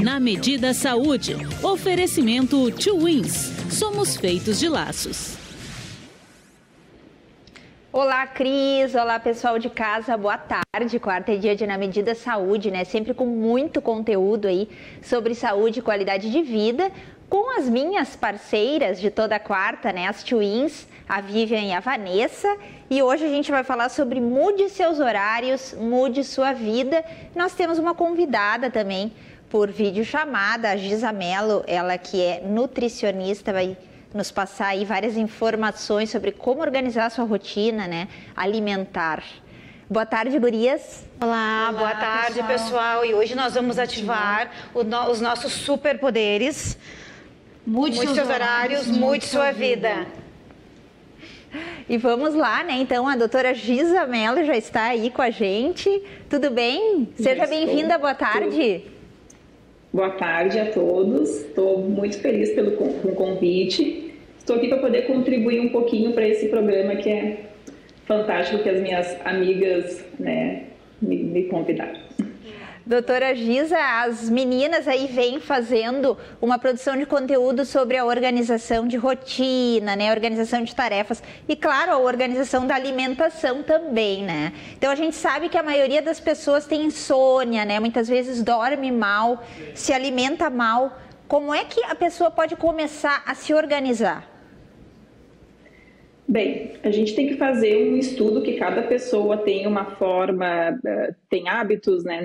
Na Medida Saúde, oferecimento Two Wins. Somos feitos de laços. Olá, Cris. Olá, pessoal de casa. Boa tarde. Quarta é dia de Na Medida Saúde, né? Sempre com muito conteúdo aí sobre saúde e qualidade de vida, com as minhas parceiras de toda quarta, né? As Twins, a Vivian e a Vanessa. E hoje a gente vai falar sobre mude seus horários, mude sua vida. Nós temos uma convidada também por videochamada, a Giza Mello, ela que é nutricionista, vai nos passar aí várias informações sobre como organizar a sua rotina, né, alimentar. Boa tarde, gurias. Olá, boa tarde, pessoal. E hoje nós vamos ativar os nossos superpoderes. Mude seus horários, mude sua vida. E vamos lá, né? Então, a doutora Giza Mello já está aí com a gente. Tudo bem? Seja bem-vinda, boa tarde. Boa tarde a todos. Estou muito feliz com o convite. Estou aqui para poder contribuir um pouquinho para esse programa que é fantástico, que as minhas amigas, né, me convidaram. Doutora Giza, as meninas aí vêm fazendo uma produção de conteúdo sobre a organização de rotina, né, organização de tarefas e, claro, a organização da alimentação também, né? Então, a gente sabe que a maioria das pessoas tem insônia, né? Muitas vezes dorme mal, se alimenta mal. Como é que a pessoa pode começar a se organizar? Bem, a gente tem que fazer um estudo que cada pessoa tem uma forma, tem hábitos, né?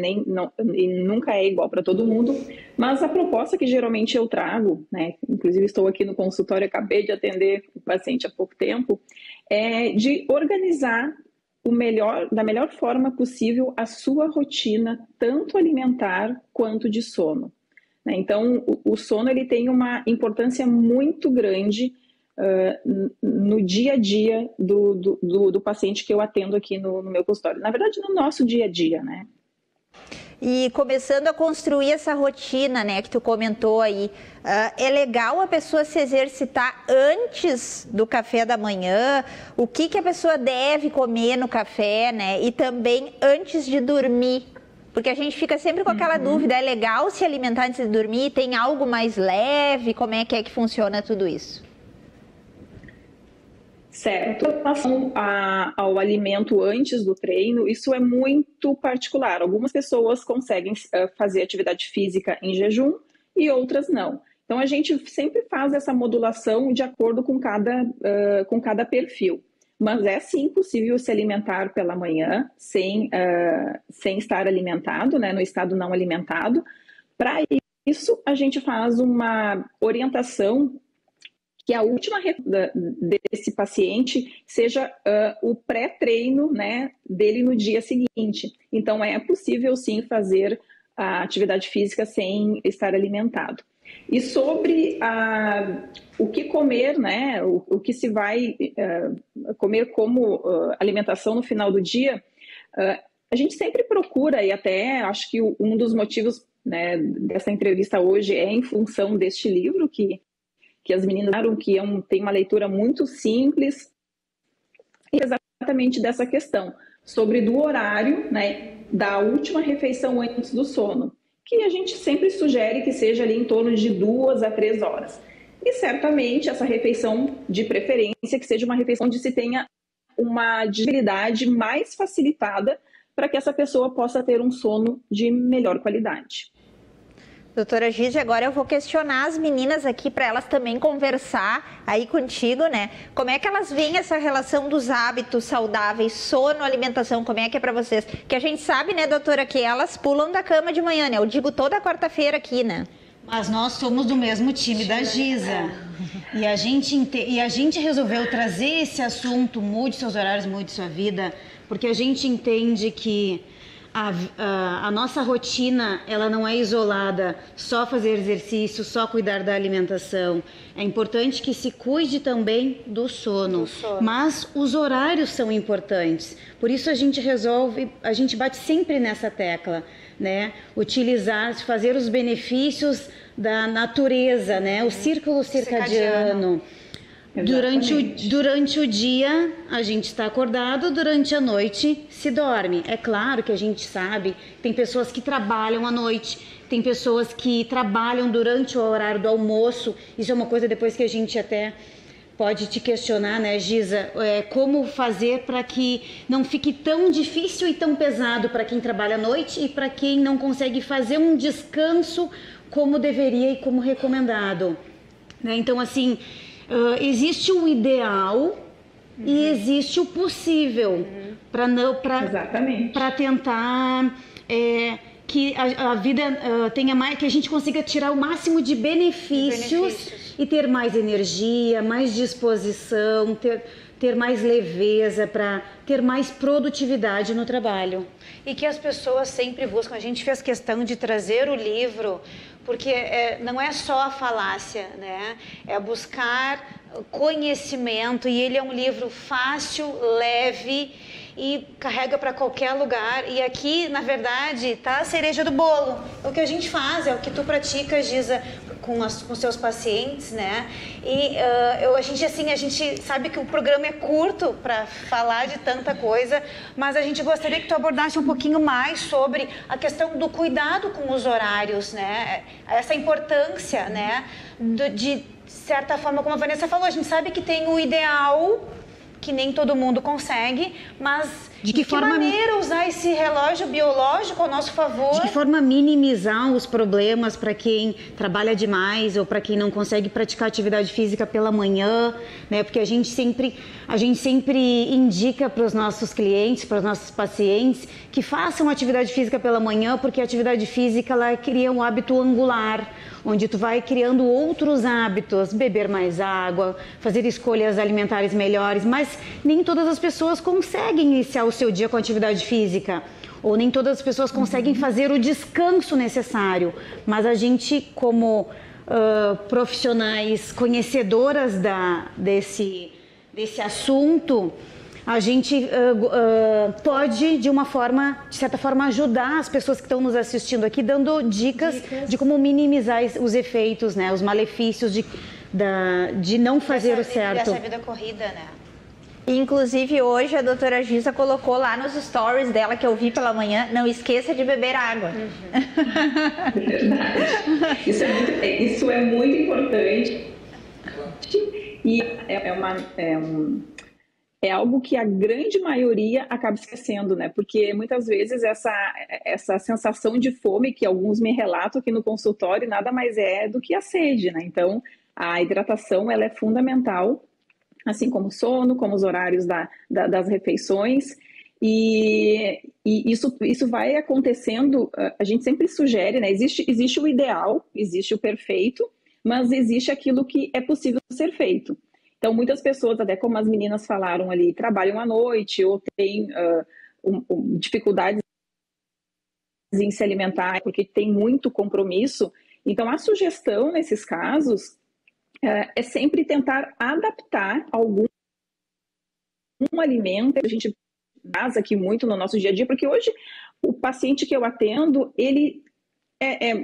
E nunca é igual para todo mundo, mas a proposta que geralmente eu trago, né? Inclusive estou aqui no consultório, acabei de atender o paciente há pouco tempo, é de organizar da melhor forma possível a sua rotina, tanto alimentar quanto de sono, né? Então, o sono ele tem uma importância muito grande no dia a dia do paciente que eu atendo aqui no meu consultório. Na verdade, no nosso dia a dia, né? E começando a construir essa rotina, né, que tu comentou aí, é legal a pessoa se exercitar antes do café da manhã, o que a pessoa deve comer no café, né, e também antes de dormir. Porque a gente fica sempre com aquela dúvida, é legal se alimentar antes de dormir? Tem algo mais leve? Como é que funciona tudo isso? Certo. Em relação ao alimento antes do treino, isso é muito particular. Algumas pessoas conseguem fazer atividade física em jejum e outras não. Então, a gente sempre faz essa modulação de acordo com cada perfil. Mas é sim possível se alimentar pela manhã sem estar alimentado, né, no estado não alimentado. Para isso, a gente faz uma orientação que a última desse paciente seja o pré-treino, né, dele no dia seguinte. Então, é possível sim fazer a atividade física sem estar alimentado. E sobre o que comer, né, o que se vai comer como alimentação no final do dia, a gente sempre procura, e até acho que um dos motivos, né, dessa entrevista hoje é em função deste livro que as meninas falaram, que tem uma leitura muito simples, exatamente dessa questão, sobre do horário, né, da última refeição antes do sono, que a gente sempre sugere que seja ali em torno de 2 a 3 horas. E certamente essa refeição, de preferência, que seja uma refeição onde se tenha uma digestibilidade mais facilitada para que essa pessoa possa ter um sono de melhor qualidade. Doutora Giza, agora eu vou questionar as meninas aqui para elas também conversar aí contigo, né? Como é que elas veem essa relação dos hábitos saudáveis, sono, alimentação, como é que é para vocês? Que a gente sabe, né, doutora, que elas pulam da cama de manhã, né? Eu digo toda quarta-feira aqui, né? Mas nós somos do mesmo time da Giza. E a gente resolveu trazer esse assunto, mude seus horários, mude sua vida, porque a gente entende que a nossa rotina, ela não é isolada, só fazer exercício, só cuidar da alimentação. É importante que se cuide também do sono. Mas os horários são importantes. Por isso a gente bate sempre nessa tecla, né? Fazer os benefícios da natureza, né? O círculo circadiano. Durante o dia a gente está acordado, durante a noite se dorme. É claro que a gente sabe, tem pessoas que trabalham à noite, tem pessoas que trabalham durante o horário do almoço. Isso é uma coisa depois que a gente até pode te questionar, né, Giza? Como fazer para que não fique tão difícil e tão pesado para quem trabalha à noite e para quem não consegue fazer um descanso como deveria e como recomendado, né? Então, assim, existe o ideal e existe o possível para tentar que a vida tenha mais, que a gente consiga tirar o máximo de benefícios e ter mais energia, mais disposição, ter mais leveza, para ter mais produtividade no trabalho. E que as pessoas sempre buscam. A gente fez questão de trazer o livro porque não é só a falácia, né? É buscar conhecimento, e ele é um livro fácil, leve e carrega para qualquer lugar. E aqui, na verdade, tá a cereja do bolo. O que a gente faz, é o que tu pratica, Giza, com seus pacientes, né? E a gente sabe que o programa é curto para falar de tanta coisa, mas a gente gostaria que tu abordasse um pouquinho mais sobre a questão do cuidado com os horários, né? Essa importância, né? De certa forma, como a Vanessa falou, a gente sabe que tem o ideal, que nem todo mundo consegue, mas de que maneira usar esse relógio biológico ao nosso favor? De que forma minimizar os problemas para quem trabalha demais ou para quem não consegue praticar atividade física pela manhã, né? Porque a gente sempre indica para os nossos clientes, para os nossos pacientes, que façam atividade física pela manhã, porque a atividade física ela cria um hábito angular, onde tu vai criando outros hábitos, beber mais água, fazer escolhas alimentares melhores, mas nem todas as pessoas conseguem iniciar o seu dia com atividade física, ou nem todas as pessoas conseguem fazer o descanso necessário, mas a gente, como profissionais conhecedoras desse assunto, a gente pode, de certa forma, ajudar as pessoas que estão nos assistindo aqui, dando dicas de como minimizar os efeitos, né, os malefícios de não fazer o certo. Dessa vida corrida, né? Inclusive, hoje a doutora Giza colocou lá nos stories dela, que eu vi pela manhã, não esqueça de beber água. Verdade. Isso é muito importante. E é algo que a grande maioria acaba esquecendo, né? Porque muitas vezes essa sensação de fome que alguns me relatam aqui no consultório nada mais é do que a sede, né? Então, a hidratação ela é fundamental, assim como o sono, como os horários das refeições. E isso vai acontecendo, a gente sempre sugere, né? Existe o ideal, existe o perfeito, mas existe aquilo que é possível ser feito. Então, muitas pessoas, até como as meninas falaram ali, trabalham à noite ou têm dificuldades em se alimentar porque tem muito compromisso. Então, a sugestão nesses casos é sempre tentar adaptar algum alimento. A gente faz aqui muito no nosso dia a dia, porque hoje o paciente que eu atendo, ele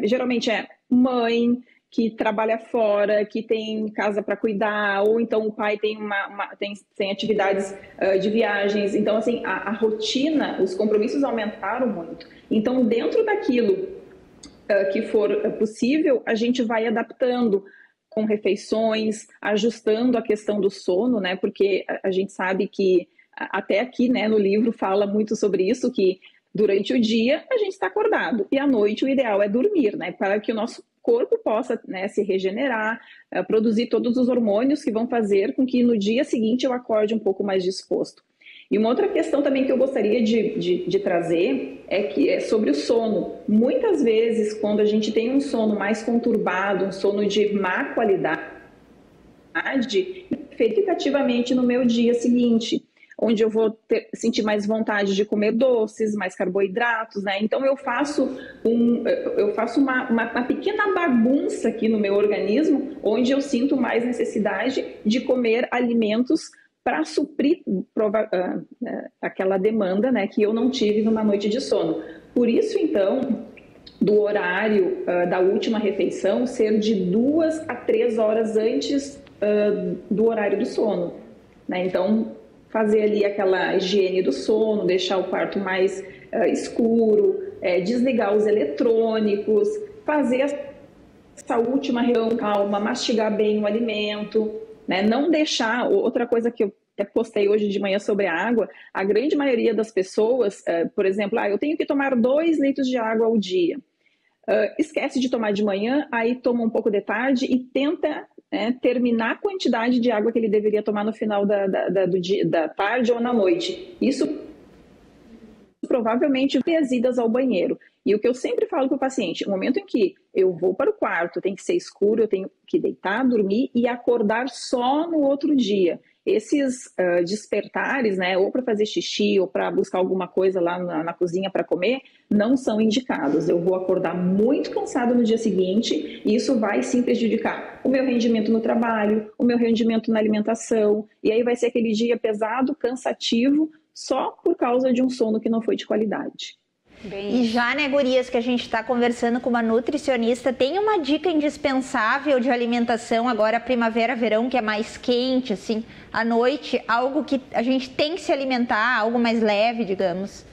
geralmente é mãe, que trabalha fora, que tem casa para cuidar, ou então o pai tem tem atividades de viagens. Então, assim, a rotina, os compromissos aumentaram muito. Então, dentro daquilo que for possível, a gente vai adaptando com refeições, ajustando a questão do sono, né? Porque a gente sabe que, até aqui, né, no livro fala muito sobre isso, que durante o dia a gente está acordado e à noite o ideal é dormir, né? Para que o nosso corpo possa, né, se regenerar, produzir todos os hormônios que vão fazer com que no dia seguinte eu acorde um pouco mais disposto. E uma outra questão também que eu gostaria de trazer é sobre o sono. Muitas vezes, quando a gente tem um sono mais conturbado, um sono de má qualidade, efetivamente no meu dia seguinte, onde eu vou sentir mais vontade de comer doces, mais carboidratos, né? Então eu faço uma pequena bagunça aqui no meu organismo, onde eu sinto mais necessidade de comer alimentos para suprir aquela demanda, né, que eu não tive numa noite de sono. Por isso, então, do horário da última refeição ser de 2 a 3 horas antes do horário do sono, né? Então, fazer ali aquela higiene do sono, deixar o quarto mais escuro, desligar os eletrônicos, fazer essa última reunião calma, mastigar bem o alimento, né? Não deixar... Outra coisa que eu até postei hoje de manhã sobre a água, a grande maioria das pessoas, por exemplo, eu tenho que tomar 2 litros de água ao dia. Esquece de tomar de manhã, aí toma um pouco de tarde e tenta terminar a quantidade de água que ele deveria tomar no final da tarde ou na noite. Isso provavelmente as idas ao banheiro. E o que eu sempre falo para o paciente, o momento em que eu vou para o quarto, tem que ser escuro, eu tenho que deitar, dormir e acordar só no outro dia. Esses despertares, né, ou para fazer xixi ou para buscar alguma coisa lá na cozinha para comer, não são indicados. Eu vou acordar muito cansado no dia seguinte e isso vai sim prejudicar o meu rendimento no trabalho, o meu rendimento na alimentação, e aí vai ser aquele dia pesado, cansativo, só por causa de um sono que não foi de qualidade. E já, né, gurias, que a gente está conversando com uma nutricionista, tem uma dica indispensável de alimentação agora, primavera, verão, que é mais quente, assim, à noite, algo que a gente tem que se alimentar, algo mais leve, digamos?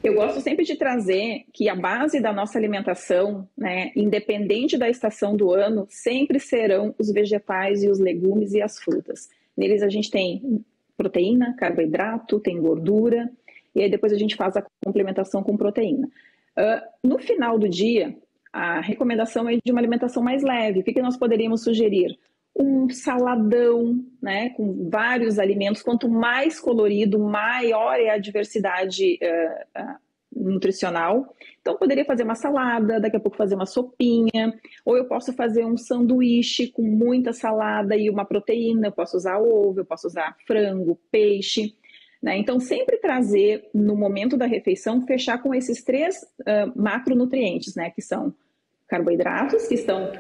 Eu gosto sempre de trazer que a base da nossa alimentação, né, independente da estação do ano, sempre serão os vegetais e os legumes e as frutas. Neles a gente tem proteína, carboidrato, tem gordura, e aí depois a gente faz a complementação com proteína. No final do dia, a recomendação é de uma alimentação mais leve. O que nós poderíamos sugerir? Um saladão, né, com vários alimentos. Quanto mais colorido, maior é a diversidade nutricional. Então, poderia fazer uma salada, daqui a pouco fazer uma sopinha, ou eu posso fazer um sanduíche com muita salada e uma proteína. Eu posso usar ovo, eu posso usar frango, peixe. Então, sempre trazer, no momento da refeição, fechar com esses 3 macronutrientes, né? Que são carboidratos, que estão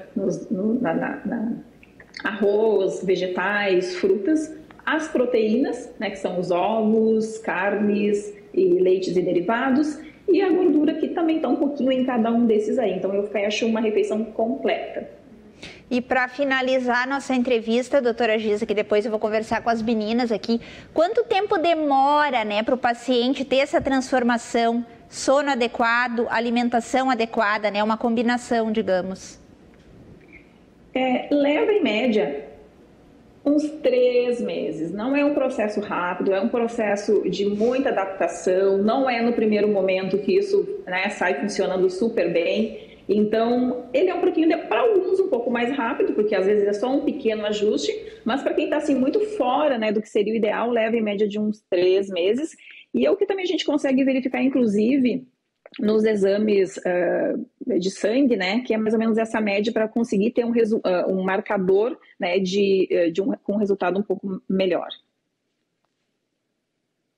arroz, vegetais, frutas, as proteínas, né? Que são os ovos, carnes e leites e derivados, e a gordura, que também está um pouquinho em cada um desses aí. Então, eu fecho uma refeição completa. E para finalizar nossa entrevista, doutora Giza, que depois eu vou conversar com as meninas aqui, quanto tempo demora, né, para o paciente ter essa transformação, sono adequado, alimentação adequada, né, uma combinação, digamos? Leva em média uns 3 meses. Não é um processo rápido, é um processo de muita adaptação, não é no primeiro momento que isso, né, sai funcionando super bem. Então, ele é um pouquinho, para alguns, um pouco mais rápido, porque às vezes é só um pequeno ajuste, mas para quem está assim, muito fora, né, do que seria o ideal, leva em média de uns 3 meses. E é o que também a gente consegue verificar, inclusive, nos exames de sangue, né, que é mais ou menos essa média para conseguir ter um marcador, né, com um resultado um pouco melhor.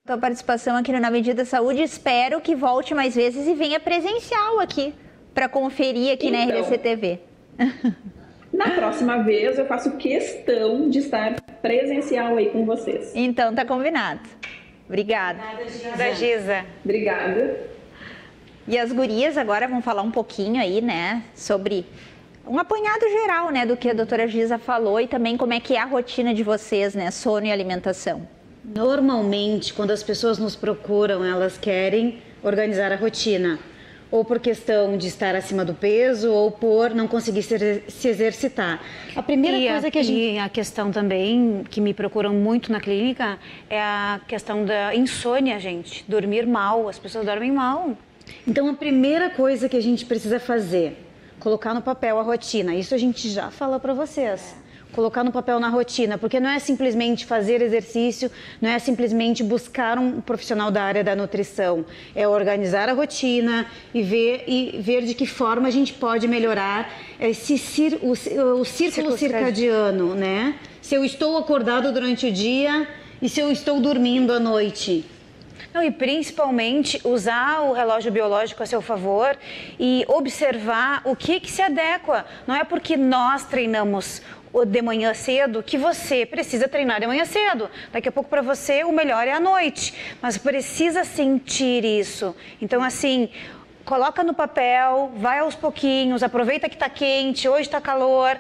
Sua participação aqui no Na Medida Saúde, espero que volte mais vezes e venha presencial aqui, para conferir aqui na RDC TV. Na próxima vez eu faço questão de estar presencial aí com vocês. Então, tá combinado. Obrigada. Da Giza. Obrigada. E as gurias agora vão falar um pouquinho aí, né, sobre um apanhado geral, né, do que a doutora Giza falou e também como é que é a rotina de vocês, né, sono e alimentação. Normalmente, quando as pessoas nos procuram, elas querem organizar a rotina. Ou por questão de estar acima do peso, ou por não conseguir se exercitar. A primeira coisa que E a questão também, que me procuram muito na clínica, é a questão da insônia, gente. Dormir mal, as pessoas dormem mal. Então, a primeira coisa que a gente precisa fazer, colocar no papel a rotina. Isso a gente já fala para vocês. Colocar no papel na rotina, porque não é simplesmente fazer exercício, não é simplesmente buscar um profissional da área da nutrição, é organizar a rotina e ver de que forma a gente pode melhorar o círculo circadiano, né? Se eu estou acordado durante o dia e se eu estou dormindo à noite. Não, e principalmente usar o relógio biológico a seu favor e observar o que se adequa. Não é porque nós treinamos de manhã cedo que você precisa treinar de manhã cedo. Daqui a pouco para você o melhor é à noite, mas precisa sentir isso. Então assim, coloca no papel, vai aos pouquinhos, aproveita que está quente, hoje está calor,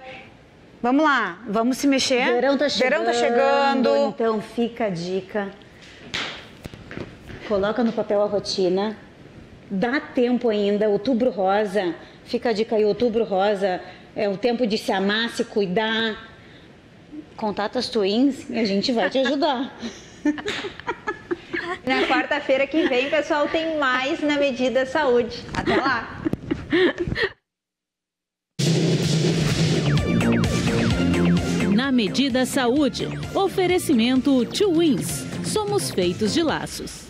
Vamos lá, vamos se mexer. Verão tá chegando. Então fica a dica. Coloca no papel a rotina. Dá tempo ainda. Outubro Rosa. Fica a dica aí, Outubro Rosa. É o tempo de se amar, se cuidar. Contata as Twins e a gente vai te ajudar. Na quarta-feira que vem, pessoal, tem mais Na Medida Saúde. Até lá! Na Medida Saúde, oferecimento Twins. Somos feitos de laços.